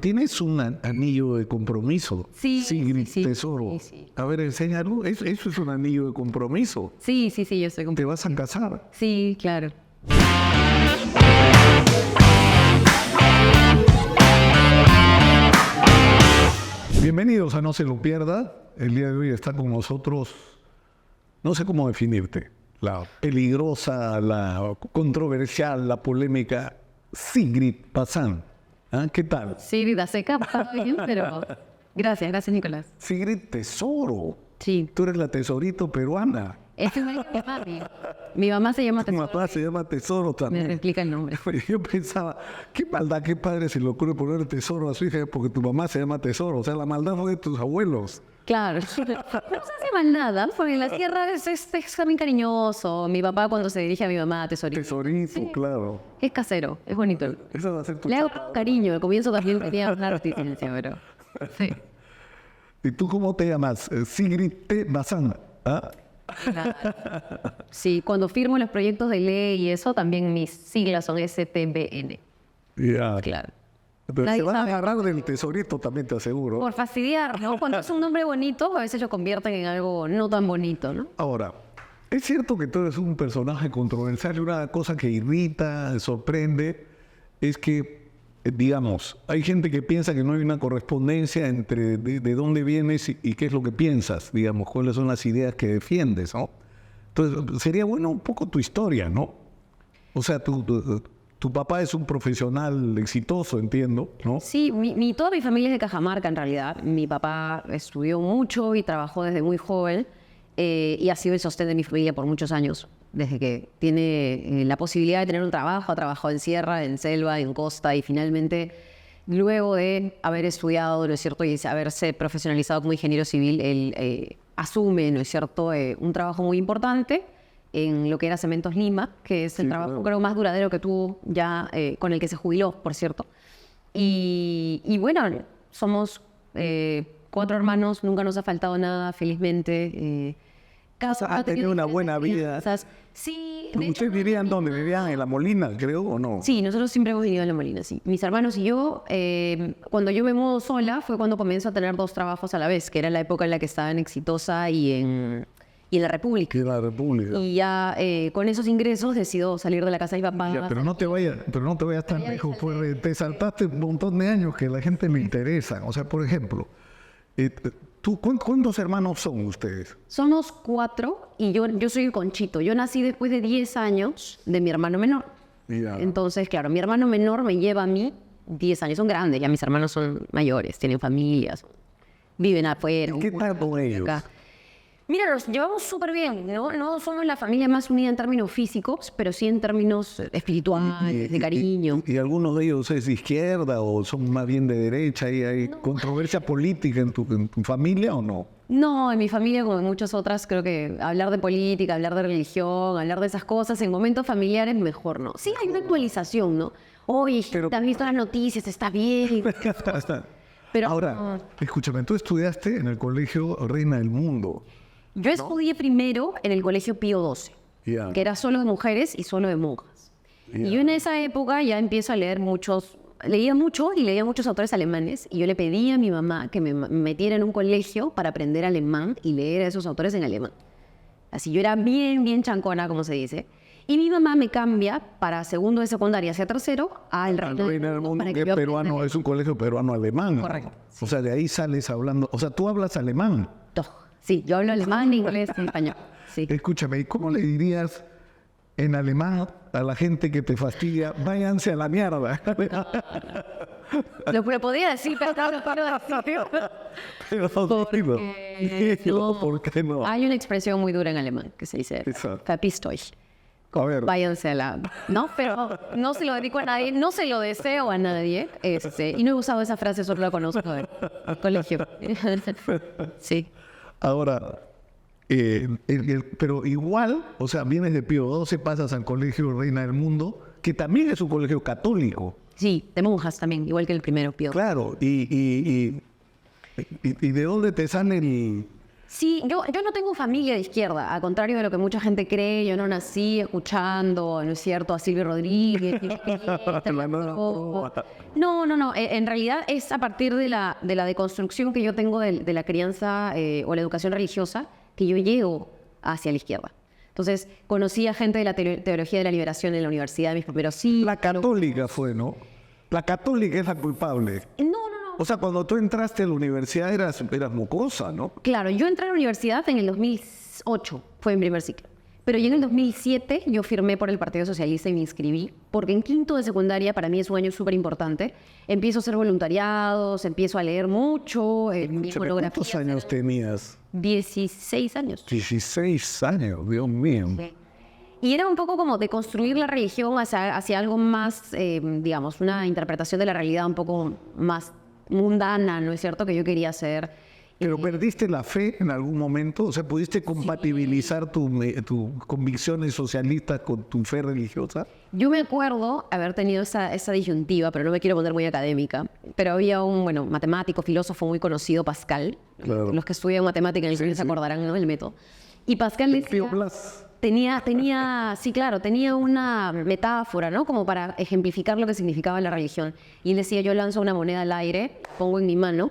tienes un anillo de compromiso. Sí, Sigrid sí, Tesoro. sí, sí. A ver, enséñalo. Eso es un anillo de compromiso. Sí, yo estoy ¿Te vas a casar? Sí, claro. Bienvenidos a No Se Lo Pierda. El día de hoy está con nosotros, no sé cómo definirte, la peligrosa, la controversial, la polémica Sigrid Bazán. ¿Ah? ¿Qué tal? Sí, vida seca, está bien, pero... Gracias, Nicolás. Sigrid Tesoro. Sí. Tú eres la tesorito peruana. Es mi mami. Mi mamá se llama Tu Tesoro. mamá se llama Tesoro Me también. replica el nombre. Yo pensaba, qué maldad, qué padre se le ocurre poner Tesoro a su hija porque tu mamá se llama Tesoro. O sea, la maldad fue de tus abuelos. Claro. No se hace mal nada, porque en la sierra es también cariñoso. Mi papá cuando se dirige a mi mamá, tesorito. Tesorito, Sí. claro. Es casero, es bonito. Esa va a ser tu Le hago chapa. cariño, al comienzo también tenía una reticencia, pero... Sí. ¿Y tú cómo te llamas? Sigrid T. Bazán. ¿Ah? Claro. Sí, cuando firmo los proyectos de ley y eso, también mis siglas son STBN. Ya. Claro. Pero Nadie se van a sabe. agarrar del tesorito también, te aseguro. Por fastidiar, ¿no? Cuando es un nombre bonito, a veces lo convierten en algo no tan bonito, ¿no? Ahora, es cierto que tú eres un personaje controversial y una cosa que irrita, sorprende, es que, digamos, hay gente que piensa que no hay una correspondencia entre de dónde vienes y qué es lo que piensas, digamos, cuáles son las ideas que defiendes, ¿no? Entonces, sería bueno un poco tu historia, ¿no? O sea, tu papá es un profesional exitoso, entiendo, ¿no? Sí, toda mi familia es de Cajamarca, en realidad. Mi papá estudió mucho y trabajó desde muy joven y ha sido el sostén de mi familia por muchos años. Desde que tiene la posibilidad de tener un trabajo, ha trabajado en sierra, en selva, en costa y finalmente, luego de haber estudiado, ¿no es cierto?, y haberse profesionalizado como ingeniero civil, él asume, ¿no es cierto?, un trabajo muy importante en lo que era Cementos Lima, que es el trabajo creo más duradero que tuvo ya, con el que se jubiló, por cierto. Y bueno, somos 4 hermanos, nunca nos ha faltado nada, felizmente. Ha tenido una buena vida. Sí. ¿Ustedes vivían dónde? ¿Vivían en La Molina, creo, o no? Sí, nosotros siempre hemos vivido en La Molina, sí. Mis hermanos y yo, cuando yo me mudo sola, fue cuando comencé a tener 2 trabajos a la vez, que era la época en la que estaba en Exitosa y en La República. Que la República. Y ya con esos ingresos decido salir de la casa de mi papá. Ya, pero no te vayas tan lejos. Te saltaste un montón de años que a la gente le interesan. O sea, por ejemplo, ¿cuántos hermanos son ustedes? Somos 4 y yo soy el conchito. Yo nací después de 10 años de mi hermano menor. Ya. Entonces, claro, mi hermano menor me lleva a mí 10 años. Son grandes, ya mis hermanos son mayores, tienen familias, viven afuera. ¿Qué tal con ellos? Acá. Mira, nos llevamos súper bien, ¿no? No somos la familia más unida en términos físicos, pero sí en términos espirituales, de cariño. ¿Y algunos de ellos es de izquierda o son más bien de derecha? ¿Y hay controversia política en tu familia o no? No, en mi familia, como en muchas otras, creo que hablar de política, hablar de religión, hablar de esas cosas en momentos familiares, mejor no. Sí, hay una actualización, ¿no? Oye, Pero- ¿te has visto las noticias? ¿Está bien? Pero Ahora, escúchame, tú estudiaste en el Colegio Reina del Mundo. yo estudié primero en el Colegio Pío XII, Ya. que era solo de mujeres y solo de monjas. Ya. Y yo en esa época ya empiezo a leer leía muchos autores alemanes y yo le pedí a mi mamá que me metiera en un colegio para aprender alemán y leer a esos autores en alemán. Así yo era bien chancona, como se dice. Y mi mamá me cambia para segundo de secundaria hacia tercero al Reina del Mundo, para que es yo peruano, aprenda es un colegio peruano-alemán. Correcto, O sea, de ahí sales hablando. O sea, tú hablas alemán. todo. Sí, yo hablo alemán, inglés y español. Sí. Escúchame, ¿y cómo le dirías en alemán a la gente que te fastidia? Váyanse a la mierda. Lo podía decir, pero no lo puedo decir. Porque No, ¿por qué no? Hay una expresión muy dura en alemán que se dice Exacto. verpisst euch. A ver, Váyanse a la... No, pero no se lo dedico a nadie, no se lo deseo a nadie. Y no he usado esa frase, solo la conozco del colegio. Sí. ahora, pero igual, o sea, vienes de Pío XII, pasas al Colegio Reina del Mundo, que también es un colegio católico. Sí, de monjas también, igual que el primero, Pío. Claro, y de dónde te sale Sí, yo no tengo familia de izquierda, al contrario de lo que mucha gente cree. Yo no nací escuchando, ¿no es cierto?, a Silvio Rodríguez. No. En realidad es a partir de la deconstrucción que yo tengo de la crianza o la educación religiosa que yo llego hacia la izquierda. Entonces, conocí a gente de la teología de la liberación en la universidad de mis primeros siglos. La católica fue, ¿no? La católica es la culpable. No. O sea, cuando tú entraste a la universidad eras mocosa, ¿no? Claro, yo entré a la universidad en el 2008, fue mi primer ciclo. Pero ya en el 2007 yo firmé por el Partido Socialista y me inscribí, porque en quinto de secundaria para mí es un año súper importante. Empiezo a hacer voluntariados, empiezo a leer mucho, ¿Cuántos años tenías? 16 años. 16 años, Dios mío. Sí. Y era un poco como de construir la religión hacia algo más, digamos, una interpretación de la realidad un poco más mundana, ¿no es cierto?, que yo quería hacer. ¿Pero perdiste la fe en algún momento? O sea, ¿pudiste compatibilizar tus convicciones socialistas con tu fe religiosa? Yo me acuerdo haber tenido esa disyuntiva, pero no me quiero poner muy académica, pero había un, matemático, filósofo muy conocido, Pascal. Claro. Los que estudian matemática en el colegio se acordarán, ¿no?, del método. Y Pascal decía... Tenía una metáfora, ¿no?, como para ejemplificar lo que significaba la religión. Y él decía, yo lanzo una moneda al aire, pongo en mi mano,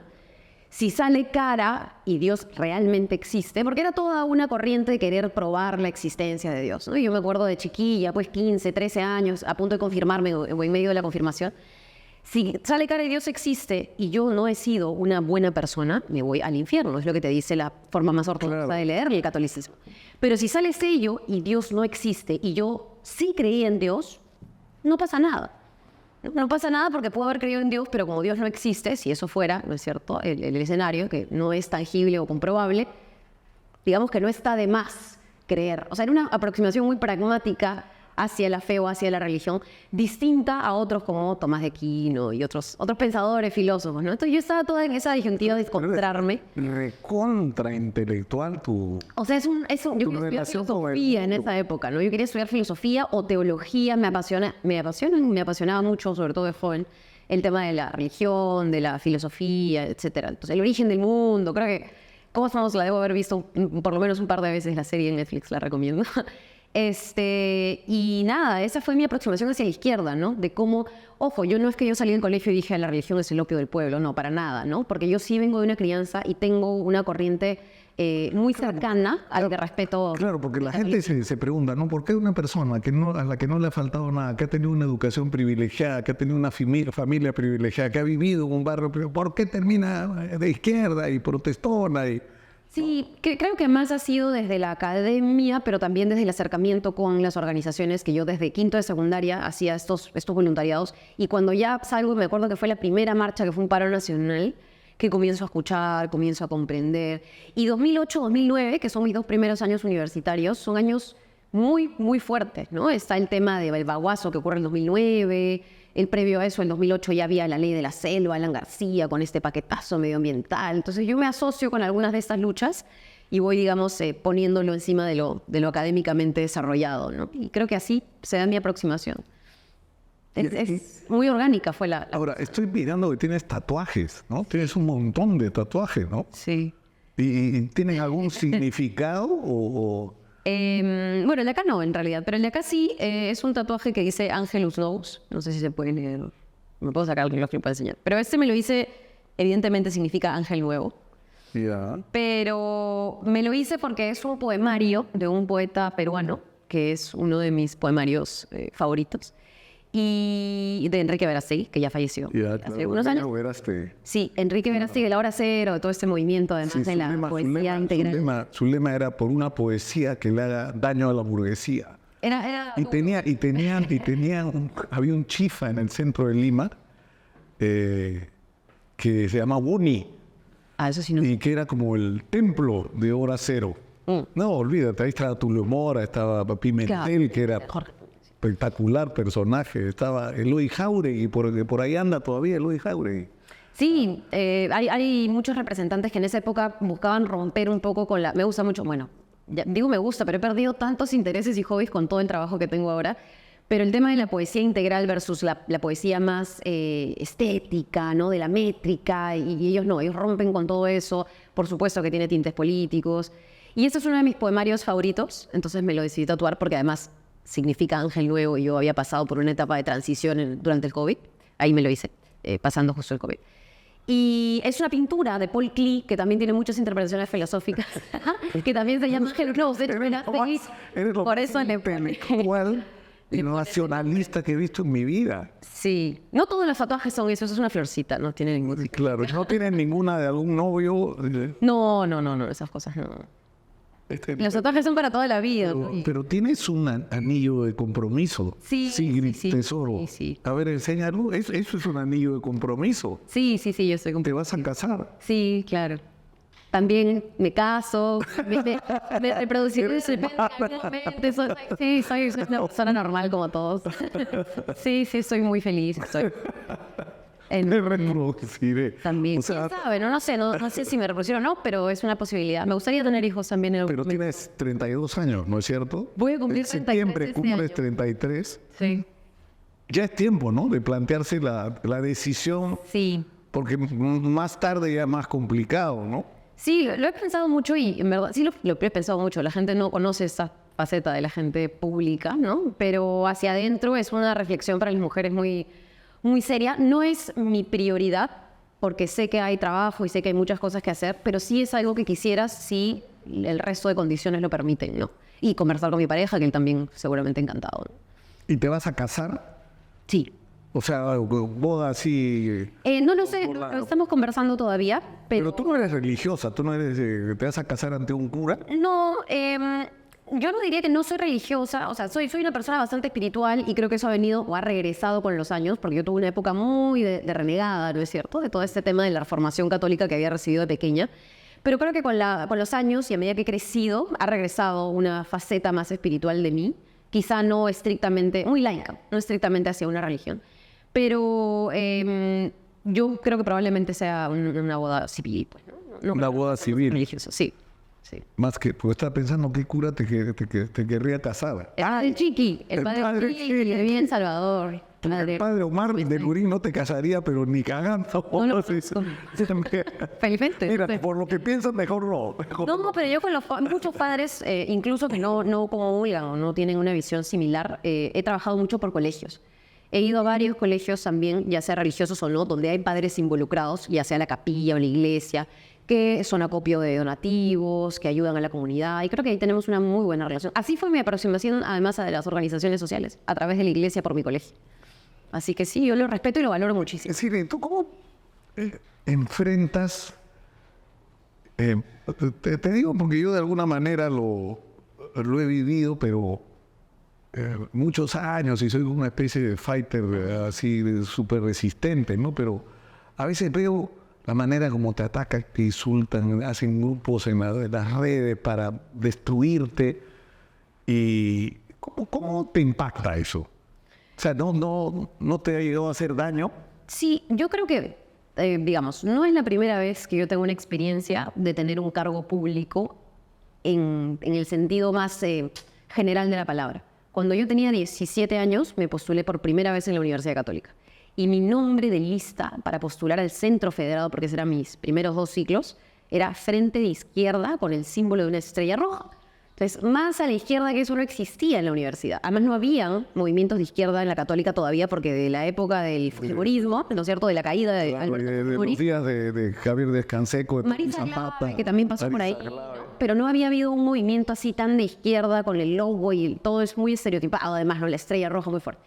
si sale cara y Dios realmente existe, porque era toda una corriente de querer probar la existencia de Dios, ¿no? Y yo me acuerdo de chiquilla, pues 15, 13 años, a punto de confirmarme o en medio de la confirmación. Si sale cara y Dios existe y yo no he sido una buena persona, me voy al infierno. Es lo que te dice la forma más ortodoxa de leer el catolicismo. Pero si sale sello y Dios no existe y yo sí creí en Dios, no pasa nada. No pasa nada porque puedo haber creído en Dios, pero como Dios no existe, si eso fuera, ¿no es cierto?, el escenario, que no es tangible o comprobable, digamos que no está de más creer. O sea, era una aproximación muy pragmática hacia la fe o hacia la religión, distinta a otros como Tomás de Aquino y otros pensadores, filósofos, ¿no? Entonces yo estaba toda en esa disyuntiva de encontrarme. Recontra intelectual tu... O sea, yo quería estudiar filosofía en esa época, ¿no? Yo quería estudiar filosofía o teología, me apasionaba mucho, sobre todo de joven, el tema de la religión, de la filosofía, etcétera. Entonces, el origen del mundo, creo que Cosmos la debo haber visto por lo menos un par de veces, la serie en Netflix, la recomiendo. Y nada, esa fue mi aproximación hacia la izquierda, ¿no? De cómo, ojo, yo no es que yo salí del colegio y dije la religión es el opio del pueblo, no, para nada, ¿no? Porque yo sí vengo de una crianza y tengo una corriente muy cercana al que respeto. Claro, porque la gente se pregunta, ¿no? ¿Por qué una persona a la que no le ha faltado nada, que ha tenido una educación privilegiada, que ha tenido una familia privilegiada, que ha vivido en un barrio privilegiado, ¿por qué termina de izquierda y protestona? Sí, creo que más ha sido desde la academia, pero también desde el acercamiento con las organizaciones, que yo desde quinto de secundaria hacía estos voluntariados. Y cuando ya salgo, me acuerdo que fue la primera marcha, que fue un paro nacional, que comienzo a escuchar, comienzo a comprender. Y 2008, 2009, que son mis 2 primeros años universitarios, son años muy, muy fuertes, ¿no? Está el tema del Baguazo, que ocurre en 2009... El previo a eso, en 2008, ya había la ley de la selva, Alan García, con este paquetazo medioambiental. Entonces yo me asocio con algunas de estas luchas y voy, digamos, poniéndolo encima de lo académicamente desarrollado, ¿no? Y creo que así se da mi aproximación. Es muy orgánica fue la... Ahora, estoy mirando que tienes tatuajes, ¿no? Tienes un montón de tatuajes, ¿no? Sí. ¿Y tienen algún significado o...? Bueno, el de acá no, en realidad, pero el de acá sí, es un tatuaje que dice Angelus Nous, no sé si se puede leer, me puedo sacar el reloj para enseñar, pero este me lo hice, evidentemente significa ángel nuevo, pero me lo hice porque es un poemario de un poeta peruano, que es uno de mis poemarios favoritos, y de Enrique Verástegui, que ya falleció hace unos años. Sí, Enrique Verástegui, la hora cero, todo este movimiento, además de la poesía integral. Su lema era por una poesía que le haga daño a la burguesía. Había un chifa en el centro de Lima que se llama Buni. Eso sí no. Y que era como el templo de hora cero. No, olvídate, ahí estaba Tulio Mora, estaba Pimentel, que era espectacular personaje, estaba Eloy Jáuregui, por ahí anda todavía Eloy Jáuregui. Sí, hay muchos representantes que en esa época buscaban romper un poco con me gusta mucho, bueno, digo me gusta, pero he perdido tantos intereses y hobbies con todo el trabajo que tengo ahora, Pero el tema de la poesía integral versus la poesía más estética, ¿no? De la métrica, y ellos no, ellos rompen con todo eso. Por supuesto que tiene tintes políticos. Y este es uno de mis poemarios favoritos, entonces me lo decidí tatuar porque además significa ángel nuevo y yo había pasado por una etapa de transición durante el COVID. Ahí me lo hice, pasando justo el COVID. Y es una pintura de Paul Klee, que también tiene muchas interpretaciones filosóficas, que también se llama Ángel Nuevo. Por eso le intelectual y nacionalista que he visto en mi vida. Sí. No todos los tatuajes son eso es una florcita, no tiene ningún... Sí, claro, no tiene ninguna de algún novio. No, esas cosas no. Los tatuajes son para toda la vida. Pero tienes un anillo de compromiso. Sí, tesoro. Sí. A ver, enséñalo. Eso es un anillo de compromiso. Sí, yo estoy ¿Te vas a casar? Sí, claro. También me caso, me reproduciré. Sí, soy una persona normal como todos. Sí, soy muy feliz. Me reproduciré. También. O sea, ¿quién sabe? No sé si me reproduciré o no, pero es una posibilidad. Me gustaría tener hijos también. Pero tienes 32 años, ¿no es cierto? Voy a cumplir 33 En septiembre este cumples año. 33. Sí. Ya es tiempo, ¿no? De plantearse la decisión. Sí. Porque más tarde ya es más complicado, ¿no? Sí, lo he pensado mucho y en verdad, sí lo he pensado mucho. La gente no conoce esa faceta de la gente pública, ¿no? Pero hacia adentro es una reflexión para las mujeres muy, muy seria. No es mi prioridad, porque sé que hay trabajo y sé que hay muchas cosas que hacer, pero sí es algo que quisiera si el resto de condiciones lo permiten, ¿no? Y conversar con mi pareja, que él también seguramente encantado, ¿no? ¿Y te vas a casar? Sí. O sea, boda así... No lo sé, lo estamos conversando todavía, Pero tú no eres religiosa, tú no eres... ¿te vas a casar ante un cura? No, yo no diría que no soy religiosa, o sea, soy una persona bastante espiritual y creo que eso ha venido o ha regresado con los años, porque yo tuve una época muy de renegada, ¿no es cierto?, de todo este tema de la reformación católica que había recibido de pequeña. Pero creo que con los años y a medida que he crecido, ha regresado una faceta más espiritual de mí, quizá no estrictamente, muy laica, no estrictamente hacia una religión. Pero yo creo que probablemente sea una boda civil, pues, ¿no? Una boda civil. Religiosa, sí. Más que, porque estaba pensando qué cura te querría casar. El Chiqui, el padre Chiqui, que vivía en Salvador. El padre Omar de Lurín no te casaría, pero ni cagando. No, felizmente. Mira, por lo que piensas, mejor no. No, pero yo con muchos padres, incluso que no comulgan o no tienen una visión similar, he trabajado mucho por colegios. He ido a varios colegios también, ya sea religiosos o no, donde hay padres involucrados, ya sea la capilla o la iglesia, que son acopio de donativos, que ayudan a la comunidad, y creo que ahí tenemos una muy buena relación. Así fue mi aproximación, además, a las organizaciones sociales, a través de la iglesia por mi colegio. Así que sí, yo lo respeto y lo valoro muchísimo. Es decir, ¿tú cómo enfrentas? Te digo porque yo de alguna manera lo he vivido, pero muchos años y soy una especie de fighter así súper resistente, ¿no? Pero a veces veo la manera como te atacan, te insultan, hacen grupos en las redes para destruirte. ¿Y cómo te impacta eso? O sea, ¿no te ha llegado a hacer daño? Sí, yo creo que, digamos, no es la primera vez que yo tengo una experiencia de tener un cargo público en el sentido más general de la palabra. Cuando yo tenía 17 años, me postulé por primera vez en la Universidad Católica. Y mi nombre de lista para postular al Centro Federado, porque eran mis primeros 2 ciclos, era Frente de Izquierda con el símbolo de una estrella roja. Entonces, más a la izquierda que eso no existía en la universidad. Además, no había movimientos de izquierda en la Católica todavía, porque de la época del fujimorismo, ¿no es cierto?, de la caída de Alberto de Fujimori, los días de Javier Descanseco, de Marisa Zapata, Clave, que también pasó por ahí, pero no había habido un movimiento así tan de izquierda con el logo y todo es muy estereotipado, además, ¿no?, la estrella roja muy fuerte.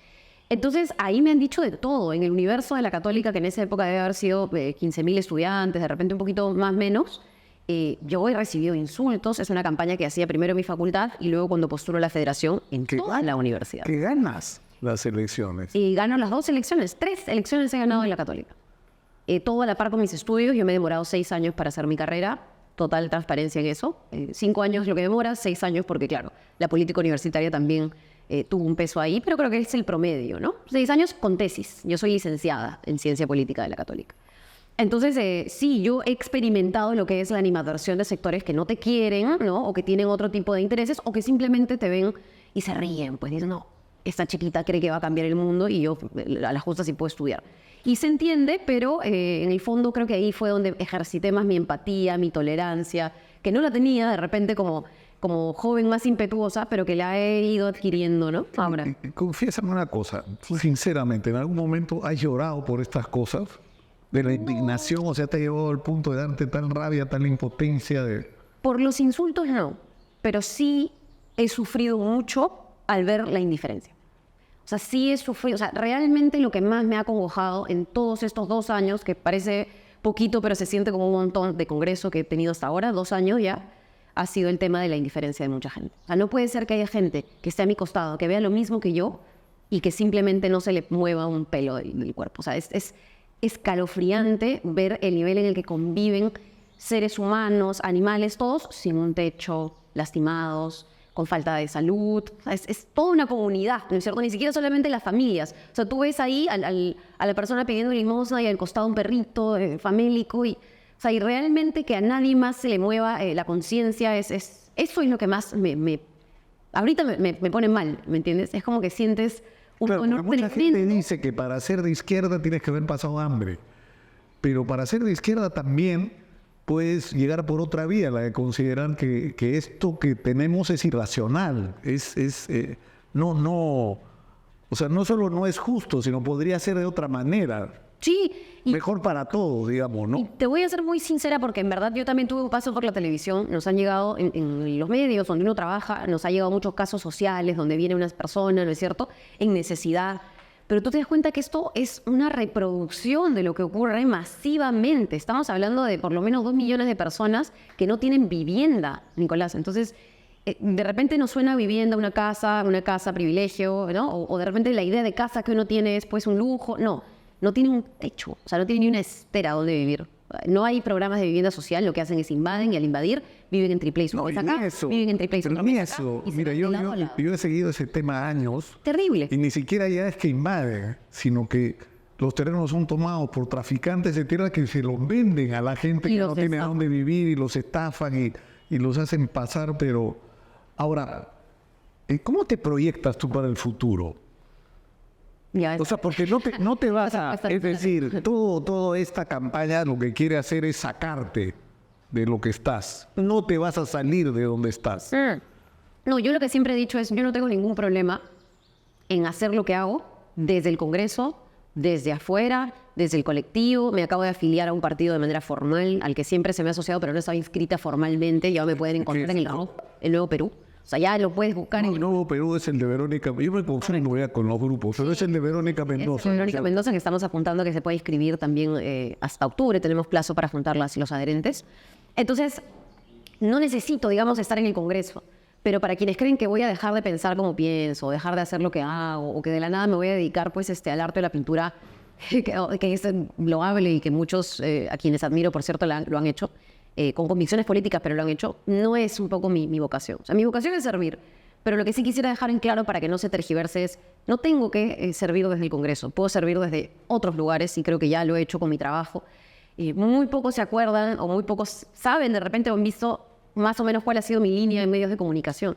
Entonces, ahí me han dicho de todo. En el universo de la Católica, que en esa época debe haber sido 15.000 estudiantes, de repente un poquito más menos, yo he recibido insultos. Es una campaña que hacía primero en mi facultad y luego cuando postulo a la federación en toda la universidad. Que ganas las elecciones. Y gano las 2 elecciones. 3 elecciones he ganado en la Católica. Todo a la par con mis estudios. Yo me he demorado 6 años para hacer mi carrera. Total transparencia en eso. 5 años lo que demora, 6 años porque, claro, la política universitaria también tuvo un peso ahí, pero creo que es el promedio, ¿no? 6 años con tesis. Yo soy licenciada en Ciencia Política de la Católica. Entonces, sí, yo he experimentado lo que es la animadversión de sectores que no te quieren, ¿no? O que tienen otro tipo de intereses, o que simplemente te ven y se ríen. Pues dicen, no, esta chiquita cree que va a cambiar el mundo y yo a la justa sí puedo estudiar. Y se entiende, pero en el fondo creo que ahí fue donde ejercité más mi empatía, mi tolerancia, que no la tenía de repente como joven más impetuosa, pero que la he ido adquiriendo, ¿no? Ahora. Confiésame una cosa, sinceramente, ¿en algún momento has llorado por estas cosas? De la indignación, o sea, te ha llevado al punto de darte tal rabia, tal impotencia de... Por los insultos no, pero sí he sufrido mucho al ver la indiferencia. O sea, sí he sufrido, o sea, realmente lo que más me ha acongojado en todos estos 2 años, que parece poquito, pero se siente como un montón de congreso que he tenido hasta ahora, 2 años ya, ha sido el tema de la indiferencia de mucha gente. O sea, no puede ser que haya gente que esté a mi costado, que vea lo mismo que yo y que simplemente no se le mueva un pelo del cuerpo. O sea, es escalofriante ver el nivel en el que conviven seres humanos, animales, todos sin un techo, lastimados, con falta de salud. O sea, es toda una comunidad, ¿no es cierto? Ni siquiera solamente las familias. O sea, tú ves ahí a la persona pidiendo limosna y al costado un perrito famélico. O sea, y realmente que a nadie más se le mueva la conciencia, eso es lo que más ahorita me pone mal, ¿me entiendes? Es como que sientes un Claro, honor mucha gente tremendo. dice que para ser de izquierda tienes que haber pasado hambre, pero para ser de izquierda también puedes llegar por otra vía, la de considerar que esto que tenemos es irracional, o sea, no solo no es justo, sino podría ser de otra manera, Sí, y mejor para todos, digamos, Y ¿no? te voy a ser muy sincera porque en verdad yo también tuve un paso por la televisión. Nos han llegado en los medios donde uno trabaja, nos ha llegado muchos casos sociales donde vienen unas personas, ¿no es cierto?, en necesidad. Pero tú te das cuenta que esto es una reproducción de lo que ocurre masivamente. Estamos hablando de por lo menos 2 millones de personas que no tienen vivienda, Nicolás. Entonces, de repente nos suena vivienda, una casa privilegio, ¿no? O de repente la idea de casa que uno tiene es pues un lujo. No tiene un techo, o sea, no tiene ni una estera donde vivir. No hay programas de vivienda social, lo que hacen es invaden y al invadir viven en triple No, y ni eso, viven en triple pero ni eso. Mira, yo he seguido ese tema años. Terrible. Y ni siquiera ya es que invaden, sino que los terrenos son tomados por traficantes de tierra que se los venden a la gente Y que los no tiene a estafan. dónde vivir y los estafan y los hacen pasar. Pero ahora, ¿cómo te proyectas tú para el futuro? Ya, O sea, porque no te vas a... Está- Es decir, toda esta campaña lo que quiere hacer es sacarte de lo que estás. No te vas a salir de donde estás. No, yo lo que siempre he dicho es, yo no tengo ningún problema en hacer lo que hago desde el Congreso, desde afuera, desde el colectivo. Me acabo de afiliar a un partido de manera formal, al que siempre se me ha asociado, pero no estaba inscrita formalmente. Ya me pueden encontrar en el Nuevo Perú. O sea, ya lo puedes buscar en El Nuevo Perú es el de Verónica. Yo me confundo ya con los grupos, pero es el de Verónica Mendoza. Verónica Mendoza, que estamos apuntando que se puede inscribir también hasta octubre. Tenemos plazo para juntar los adherentes. Entonces, no necesito, digamos, estar en el Congreso. Pero para quienes creen que voy a dejar de pensar como pienso, dejar de hacer lo que hago, o que de la nada me voy a dedicar pues, al arte de la pintura, que es loable y que muchos, a quienes admiro, por cierto, lo han hecho, con convicciones políticas, pero lo han hecho, no es un poco mi vocación. O sea, mi vocación es servir. Pero lo que sí quisiera dejar en claro para que no se tergiverse es, no tengo que servir desde el Congreso, puedo servir desde otros lugares y creo que ya lo he hecho con mi trabajo. Muy pocos se acuerdan o muy pocos saben de repente o han visto más o menos cuál ha sido mi línea en medios de comunicación.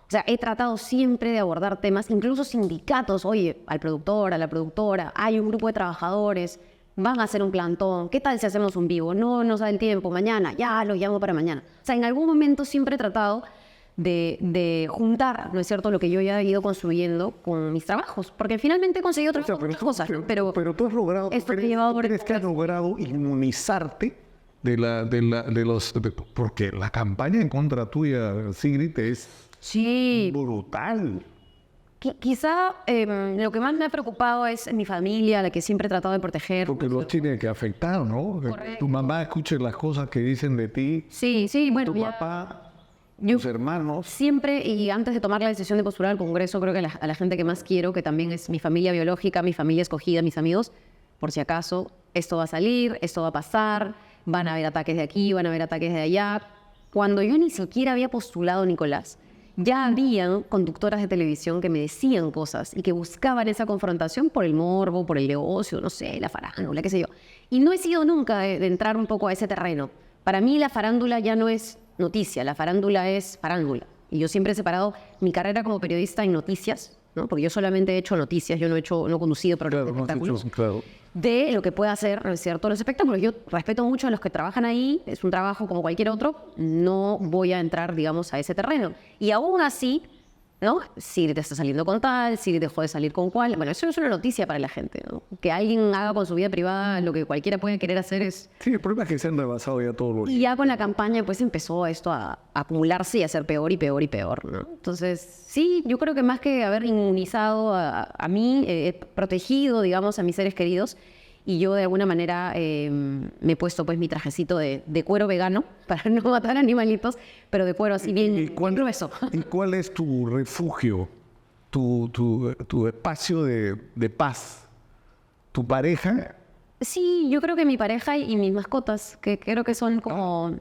O sea, he tratado siempre de abordar temas, incluso sindicatos, oye, al productor, a la productora, hay un grupo de trabajadores, van a hacer un plantón, ¿qué tal si hacemos un vivo? No nos da el tiempo, mañana, ya los llamo para mañana. O sea, en algún momento siempre he tratado de juntar, ¿no es cierto?, lo que yo ya he ido construyendo con mis trabajos, porque finalmente he conseguido otras cosas, pero tú has logrado, esto te ha llevado por ¿crees que has logrado inmunizarte porque la campaña en contra tuya, Sigrid, es sí. brutal. Quizá lo que más me ha preocupado es mi familia, a la que siempre he tratado de proteger. Porque los tiene que afectar, ¿no? Correcto. Tu mamá escuche las cosas que dicen de ti, Sí, bueno, tu ya papá, yo tus hermanos. siempre, y antes de tomar la decisión de postular al Congreso, creo que a la gente que más quiero, que también es mi familia biológica, mi familia escogida, mis amigos, por si acaso, esto va a salir, esto va a pasar, van a haber ataques de aquí, van a haber ataques de allá. Cuando yo ni siquiera había postulado, Nicolás, ya habían conductoras de televisión que me decían cosas y que buscaban esa confrontación por el morbo, por el negocio, no sé, la farándula, qué sé yo. Y no he sido nunca de entrar un poco a ese terreno. Para mí la farándula ya no es noticia, la farándula es farándula. Y yo siempre he separado mi carrera como periodista en noticias ¿no? Porque yo solamente he hecho noticias, yo no he conducido programas de espectáculos. Claro. De lo que puede hacer, ¿no es cierto?, los espectáculos. Yo respeto mucho a los que trabajan ahí, es un trabajo como cualquier otro, no voy a entrar, digamos, a ese terreno. Y aún así, ¿no? Si te está saliendo con tal, si dejó de salir con cual. Bueno, eso no es una noticia para la gente, ¿no? Que alguien haga con su vida privada lo que cualquiera puede querer hacer es... Sí, el problema es que se han rebasado ya todos los... Y ya con la campaña, pues empezó esto a acumularse y a ser peor y peor y peor, ¿no? Entonces, sí, yo creo que más que haber inmunizado a mí, he protegido, digamos, a mis seres queridos. Y yo de alguna manera me he puesto pues mi trajecito de cuero vegano para no matar animalitos, pero de cuero así bien grueso. ¿Y cuál es tu refugio, tu espacio de paz? ¿Tu pareja? Sí, yo creo que mi pareja y mis mascotas, que creo que son como...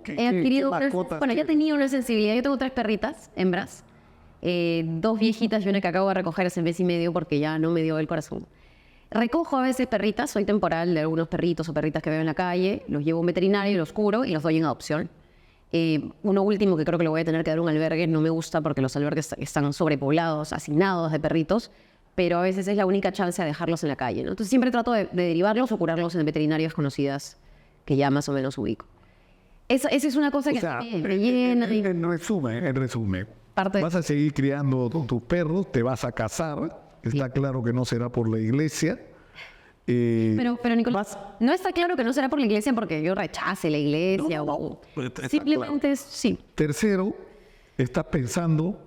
he adquirido... Bueno, ya tenía una sensibilidad. Yo tengo 3 perritas, hembras. 2 viejitas y una que acabo de recoger hace 1 mes y medio porque ya no me dio el corazón. Recojo a veces perritas, soy temporal de algunos perritos o perritas que veo en la calle, los llevo a un veterinario, los curo y los doy en adopción. Uno último que creo que le voy a tener que dar un albergue, no me gusta porque los albergues están sobrepoblados, asignados de perritos, pero a veces es la única chance de dejarlos en la calle, ¿no? Entonces siempre trato de derivarlos o curarlos en veterinarias conocidas que ya más o menos ubico. Esa es una cosa que me llena. En resumen, vas a seguir criando tus perros, te vas a casar. Está claro que no será por la iglesia. Pero Nicolás, no está claro que no será por la iglesia porque yo rechace la iglesia. Simplemente claro. Sí. Tercero, estás pensando,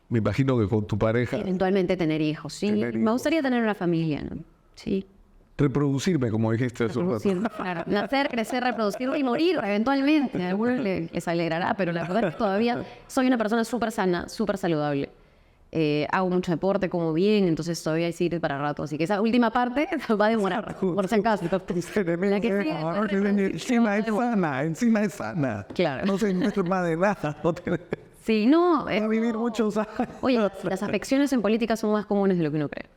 me imagino que con tu pareja... Eventualmente tener hijos, sí. Me gustaría tener una familia, ¿no? Sí. Reproducirme, como dijiste hace un rato. Claro. Nacer, crecer, reproducir y morir eventualmente. A algunos les alegrará, pero la verdad es que todavía soy una persona súper sana, súper saludable. Hago mucho deporte, como bien, entonces todavía hay sirve para rato. Así que esa última parte va a demorar, por si acaso. La que encima es sana. Claro. No se enferma de nada. Sí, no. Va a vivir muchos años. Oye, las afecciones en política son más comunes de lo que uno cree.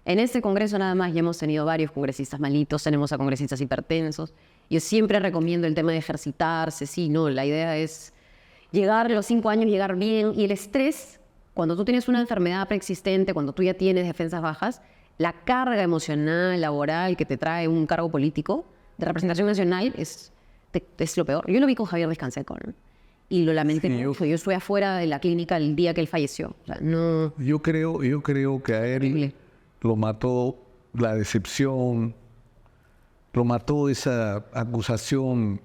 En este congreso nada más ya hemos tenido varios congresistas malitos, tenemos a congresistas hipertensos. Yo siempre recomiendo el tema de ejercitarse, sí, no, la idea es llegar los 5 años, llegar bien. Y el estrés, cuando tú tienes una enfermedad preexistente, cuando tú ya tienes defensas bajas, la carga emocional, laboral que te trae un cargo político de representación nacional es lo peor. Yo lo vi con Javier Descanseco, ¿no? Y lo lamenté mucho. Yo estuve afuera de la clínica el día que él falleció. O sea, no... Yo creo que a él lo mató la decepción, lo mató esa acusación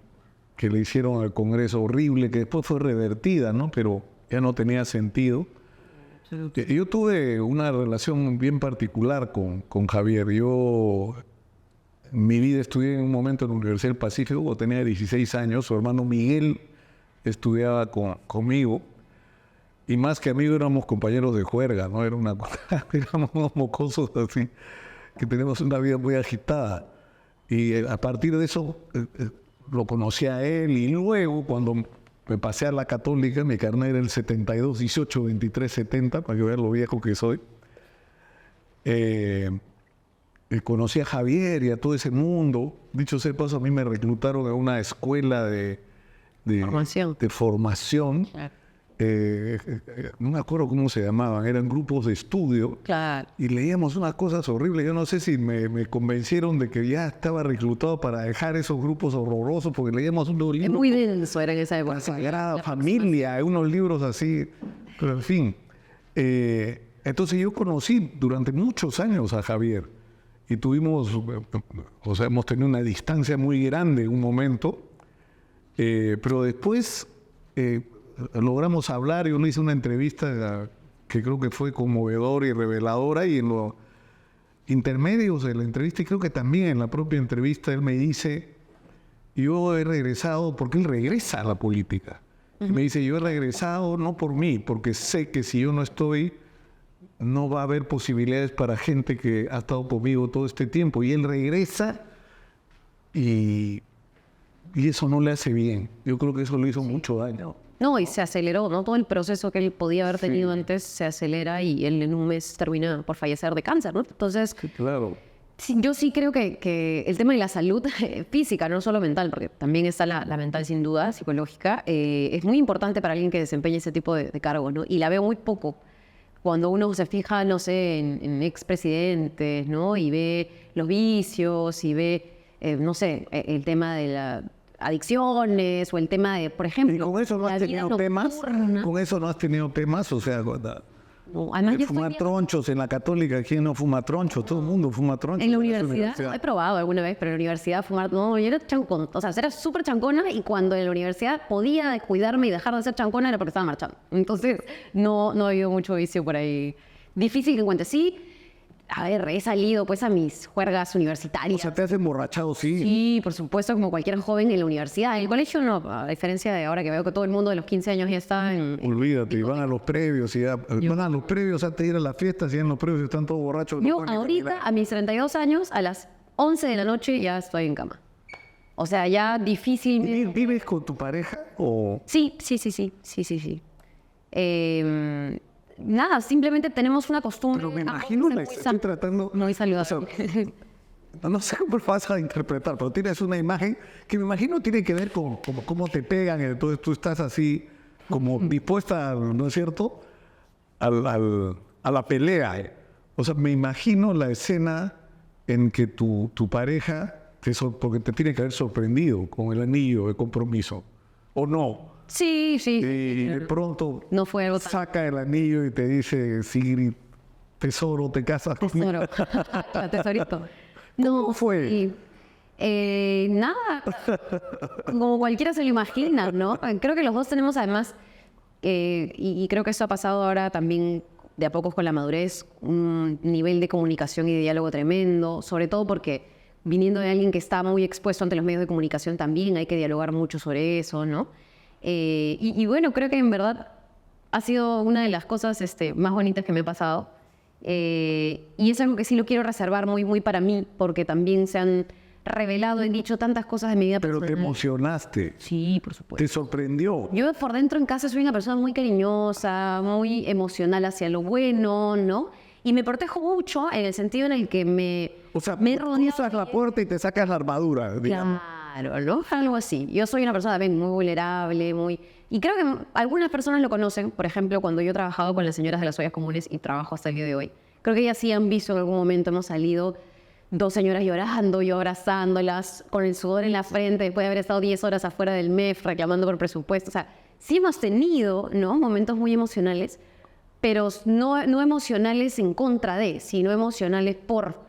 que le hicieron al Congreso horrible, que después fue revertida, ¿no? Pero ya no tenía sentido. Yo tuve una relación bien particular con Javier. Yo en mi vida estudié en un momento en la Universidad del Pacífico, cuando tenía 16 años. Su hermano Miguel estudiaba conmigo. Y más que amigos éramos compañeros de juerga, ¿no? Éramos unos mocosos así, que tenemos una vida muy agitada. Y a partir de eso lo conocí a él y luego cuando me pasé a la Católica, mi carnet era el 72, 18, 23, 70, para que vean lo viejo que soy. Conocí a Javier y a todo ese mundo. Dicho sea de paso, a mí me reclutaron a una escuela de formación. Claro. No me acuerdo cómo se llamaban, eran grupos de estudio. Claro. Y leíamos unas cosas horribles. Yo no sé si me convencieron de que ya estaba reclutado para dejar esos grupos horrorosos, porque leíamos unos libros. Es muy denso, era en esa época. La Sagrada Familia, unos libros así. Pero en fin. Entonces yo conocí durante muchos años a Javier. Y hemos tenido una distancia muy grande en un momento. Pero después... logramos hablar. Yo le hice una entrevista que creo que fue conmovedora y reveladora, y en los intermedios de la entrevista, y creo que también en la propia entrevista, él me dice, yo he regresado, porque él regresa a la política. Y me dice, yo he regresado no por mí, porque sé que si yo no estoy, no va a haber posibilidades para gente que ha estado conmigo todo este tiempo. Y él regresa y eso no le hace bien. Yo creo que eso le hizo mucho daño. No, y se aceleró, ¿no? Todo el proceso que él podía haber tenido antes se acelera y él en un mes termina por fallecer de cáncer, ¿no? Entonces, claro. Sí, yo sí creo que el tema de la salud física, no solo mental, porque también está la mental sin duda, psicológica, es muy importante para alguien que desempeñe ese tipo de cargos, ¿no? Y la veo muy poco. cuando uno se fija, no sé, en expresidentes, ¿no? Y ve los vicios y ve, no sé, el tema de las adicciones o el tema de, por ejemplo, ¿Y con eso no has la vida tenido temas? nocturna. ¿Con eso no has tenido temas? O sea, No, además yo fumar estoy tronchos en la católica, ¿quién no fuma tronchos? Todo el mundo fuma tronchos. en la esa universidad, he probado alguna vez, pero en la universidad fumar, no, yo era chancón, o sea, era súper chancona y cuando en la universidad podía descuidarme y dejar de ser chancona era porque estaba marchando. Entonces, no ha habido mucho vicio por ahí. Difícil que encuentre. Sí, a ver, he salido pues a mis juergas O universitarias. sea, te has emborrachado, sí. Sí, por supuesto, como cualquier joven en la universidad. En el colegio no, a diferencia de ahora que veo que todo el mundo de los 15 años ya está en... Olvídate, van a los previos y van a los previos antes de ir a las fiestas y en los previos están todos borrachos. no Yo pueden ni ahorita, caminar. a mis 32 años, a las 11 de la noche ya estoy en cama. O sea, ya difícilmente... ¿Vives con tu pareja o...? Sí. Nada, simplemente tenemos una costumbre... Pero me ambos imagino, de ser estoy muy tratando... muy saludable. o sea, no sé cómo vas a interpretar, pero tienes una imagen que me imagino tiene que ver con cómo te pegan, entonces tú estás así como dispuesta, ¿no es cierto?, a la pelea. O sea, me imagino la escena en que tu pareja, porque te tiene que haber sorprendido con el anillo de compromiso, ¿o no? Sí. Y de pronto No fue algo tan... saca el anillo y te dice, Sigrid, tesoro, te casas conmigo. Tesoro. Tesorito. No, ¿Cómo fue? sí. Nada, como cualquiera se lo imagina, ¿no? Creo que los dos tenemos además, y creo que eso ha pasado ahora también de a pocos con la madurez, un nivel de comunicación y de diálogo tremendo, sobre todo porque viniendo de alguien que está muy expuesto ante los medios de comunicación también hay que dialogar mucho sobre eso, ¿no? Y bueno, creo que en verdad ha sido una de las cosas más bonitas que me ha pasado. Y es algo que sí lo quiero reservar muy para mí, porque también se han revelado, he dicho tantas cosas de mi vida Pero te personal. emocionaste, Sí, por supuesto. te sorprendió. Yo por dentro en casa soy una persona muy cariñosa, muy emocional hacia lo bueno, ¿no? Y me protejo mucho en el sentido en el que me O sea, he rodeado cruzas la puerta y te sacas la armadura, digamos. Claro, ¿no? Algo así. Yo soy una persona también muy vulnerable, muy... Y creo que algunas personas lo conocen. Por ejemplo, cuando yo he trabajado con las señoras de las ollas comunes y trabajo hasta el día de hoy. Creo que ellas sí han visto en algún momento, hemos salido dos señoras llorando, yo abrazándolas, con el sudor en la frente, después de haber estado 10 horas afuera del MEF reclamando por presupuesto. O sea, sí hemos tenido, ¿no?, momentos muy emocionales, pero no emocionales en contra de, sino emocionales por...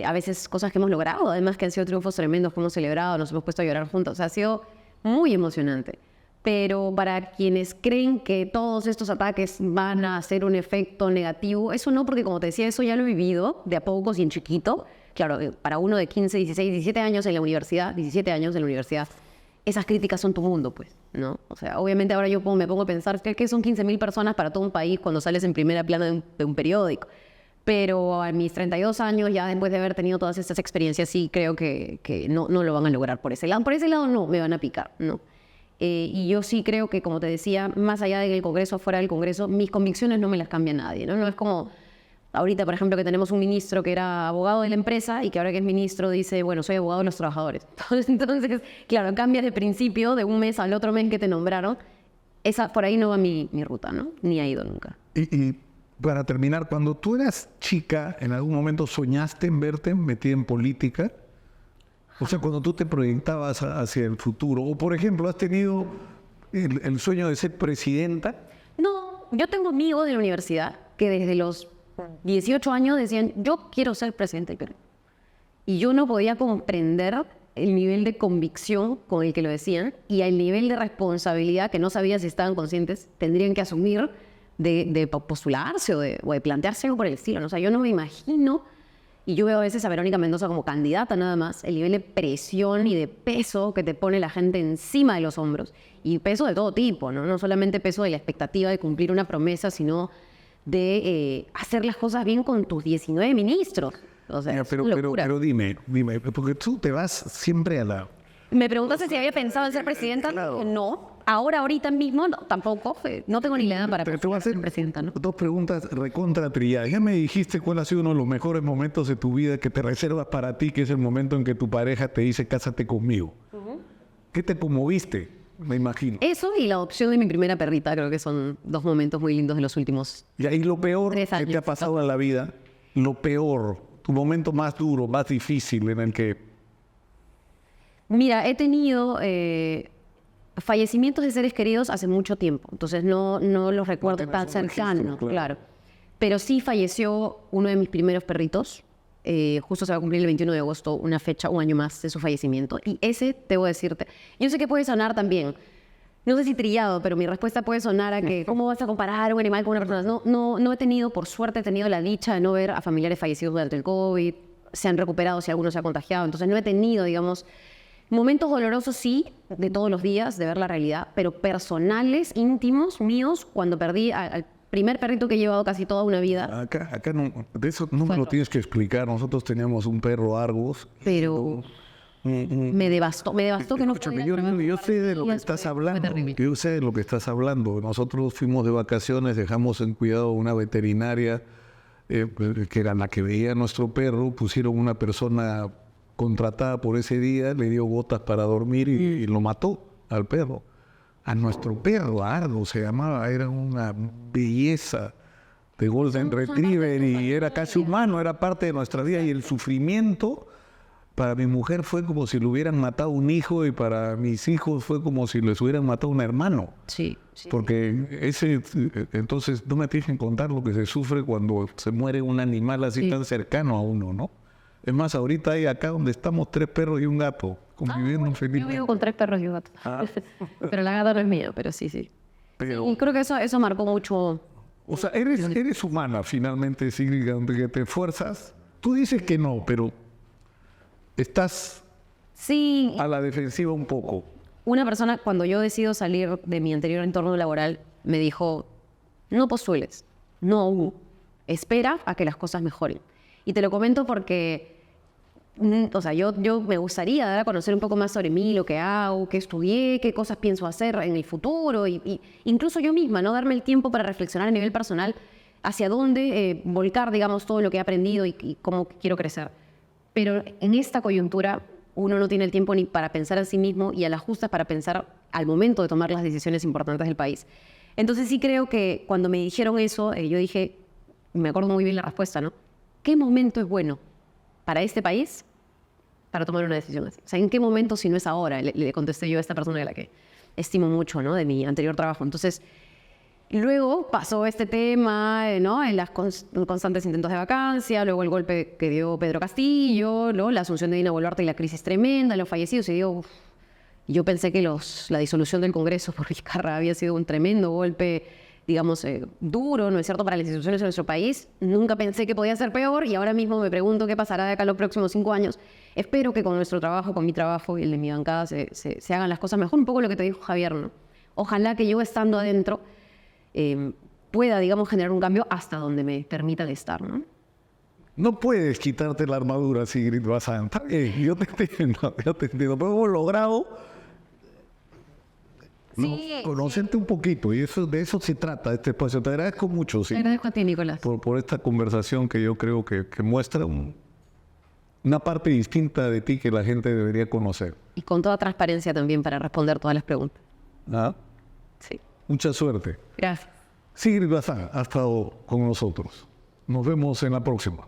a veces cosas que hemos logrado, además que han sido triunfos tremendos que hemos celebrado, nos hemos puesto a llorar juntos, o sea, ha sido muy emocionante. Pero para quienes creen que todos estos ataques van a hacer un efecto negativo, eso no, porque como te decía, eso ya lo he vivido de a pocos y en chiquito. Claro, para uno de 15, 16, 17 años en la universidad, 17 años en la universidad, esas críticas son tu mundo, pues, ¿no? O sea, obviamente ahora yo me pongo a pensar que son 15.000 personas para todo un país cuando sales en primera plana de un periódico. Pero a mis 32 años, ya después de haber tenido todas estas experiencias, sí creo que no lo van a lograr por ese lado. Por ese lado no, me van a picar, ¿no? Y yo sí creo que, como te decía, más allá del Congreso, fuera del Congreso, mis convicciones no me las cambia nadie, ¿no? No es como ahorita, por ejemplo, que tenemos un ministro que era abogado de la empresa y que ahora que es ministro dice, bueno, soy abogado de los trabajadores. Entonces, claro, cambias de principio de un mes al otro mes que te nombraron. Por ahí no va mi ruta, ¿no? Ni ha ido nunca. Y para terminar, cuando tú eras chica, ¿en algún momento soñaste en verte metida en política? O sea, cuando tú te proyectabas hacia el futuro. O, por ejemplo, ¿has tenido el sueño de ser presidenta? No, yo tengo amigos de la universidad que desde los 18 años decían, yo quiero ser presidente del Perú. Y yo no podía comprender el nivel de convicción con el que lo decían y el nivel de responsabilidad que no sabía si estaban conscientes, tendrían que asumir de postularse o de plantearse algo por el estilo, ¿no? O sea, yo no me imagino, y yo veo a veces a Verónica Mendoza como candidata nada más, el nivel de presión y de peso que te pone la gente encima de los hombros. Y peso de todo tipo, ¿no? No solamente peso de la expectativa de cumplir una promesa, sino de hacer las cosas bien con tus 19 ministros. O sea, Pero dime, porque tú te vas siempre a la... Me preguntaste si había pensado en ser presidenta. Claro. No. Ahorita mismo, no, tampoco. No tengo ni la edad para Te voy a hacer ser presidenta, ¿no? dos preguntas recontra trilladas. Ya me dijiste cuál ha sido uno de los mejores momentos de tu vida que te reservas para ti, que es el momento en que tu pareja te dice, cásate conmigo. ¿Qué te conmoviste? Me imagino. Eso y la adopción de mi primera perrita, creo que son dos momentos muy lindos de los últimos. Y ahí lo peor 3 que te ha años. pasado en la vida, lo peor, tu momento más duro, más difícil en el que... Mira, he tenido fallecimientos de seres queridos hace mucho tiempo, entonces no los recuerdo tienes tan un registro, cercanos, claro. claro. Pero sí falleció uno de mis primeros perritos. Justo se va a cumplir el 21 de agosto, una fecha, un año más de su fallecimiento. Y ese, debo decirte, yo sé que puede sonar también, no sé si trillado, pero mi respuesta puede sonar a que, ¿cómo vas a comparar un animal con una persona? No he tenido, por suerte, he tenido la dicha de no ver a familiares fallecidos durante el COVID, se han recuperado si alguno se ha contagiado, entonces no he tenido, digamos, momentos dolorosos sí, de todos los días, de ver la realidad, pero personales, íntimos, míos, cuando perdí al primer perrito que he llevado casi toda una vida. Acá no, de eso no me Fue lo todo. tienes que explicar. Nosotros teníamos un perro Argos. Pero me devastó que no Escúchame, pudiera trabajar yo un par sé de lo que días, estás fue hablando. terrible. Yo sé de lo que estás hablando. Nosotros fuimos de vacaciones, dejamos en cuidado una veterinaria que era la que veía a nuestro perro. Pusieron una persona contratada por ese día, le dio gotas para dormir y lo mató al perro. A nuestro perro, Argo se llamaba, era una belleza de Golden Retriever y era casi humano, era parte de nuestra vida. Y el sufrimiento para mi mujer fue como si le hubieran matado un hijo y para mis hijos fue como si les hubieran matado un hermano. Sí. Porque entonces no me tienes que contar lo que se sufre cuando se muere un animal así tan cercano a uno, ¿no? Es más, ahorita hay acá donde estamos 3 perros y un gato conviviendo Yo felizmente. vivo con 3 perros y un gato. Pero la gata no es mía, pero sí. Pero, Y creo que eso marcó mucho. o sea, eres humana finalmente, Sigrid, aunque que te esfuerzas. Tú dices que no, pero estás Sí, a la defensiva un poco. una persona, cuando yo decido salir de mi anterior entorno laboral, me dijo, no postules, no aún, espera a que las cosas mejoren. Y te lo comento porque, o sea, yo me gustaría dar a conocer un poco más sobre mí, lo que hago, qué estudié, qué cosas pienso hacer en el futuro, y incluso yo misma, ¿no? Darme el tiempo para reflexionar a nivel personal hacia dónde volcar, digamos, todo lo que he aprendido y cómo quiero crecer. Pero en esta coyuntura uno no tiene el tiempo ni para pensar en sí mismo y a las justas para pensar al momento de tomar las decisiones importantes del país. Entonces sí creo que cuando me dijeron eso, yo dije, me acuerdo muy bien la respuesta, ¿no? ¿Qué momento es bueno para este país para tomar una decisión así? O sea, ¿en qué momento si no es ahora? Le contesté yo a esta persona a la que estimo mucho, ¿no? De mi anterior trabajo. Entonces, luego pasó este tema, ¿no? En las constantes intentos de vacancia, luego el golpe que dio Pedro Castillo, ¿no? La asunción de Dina Boluarte y la crisis tremenda, los fallecidos. Y digo, yo pensé que la disolución del Congreso por Vizcarra había sido un tremendo golpe, digamos, duro, ¿no es cierto?, para las instituciones de nuestro país. Nunca pensé que podía ser peor y ahora mismo me pregunto qué pasará de acá a los próximos 5 años. Espero que con nuestro trabajo, con mi trabajo y el de mi bancada se hagan las cosas mejor. Un poco lo que te dijo Javier, ¿no? Ojalá que yo estando adentro pueda, digamos, generar un cambio hasta donde me permitan estar, ¿no? No puedes quitarte la armadura, Sigrid Bazán. Está bien, yo te entiendo, pero hemos logrado conocerte un poquito y de eso se trata este espacio. Te agradezco mucho, Te agradezco a ti, Nicolás. por esta conversación que yo creo que muestra una parte distinta de ti que la gente debería conocer. Y con toda transparencia también para responder todas las preguntas. ¿Ah? Sí. Mucha suerte. Gracias. Sigrid Bazán ha estado con nosotros. Nos vemos en la próxima.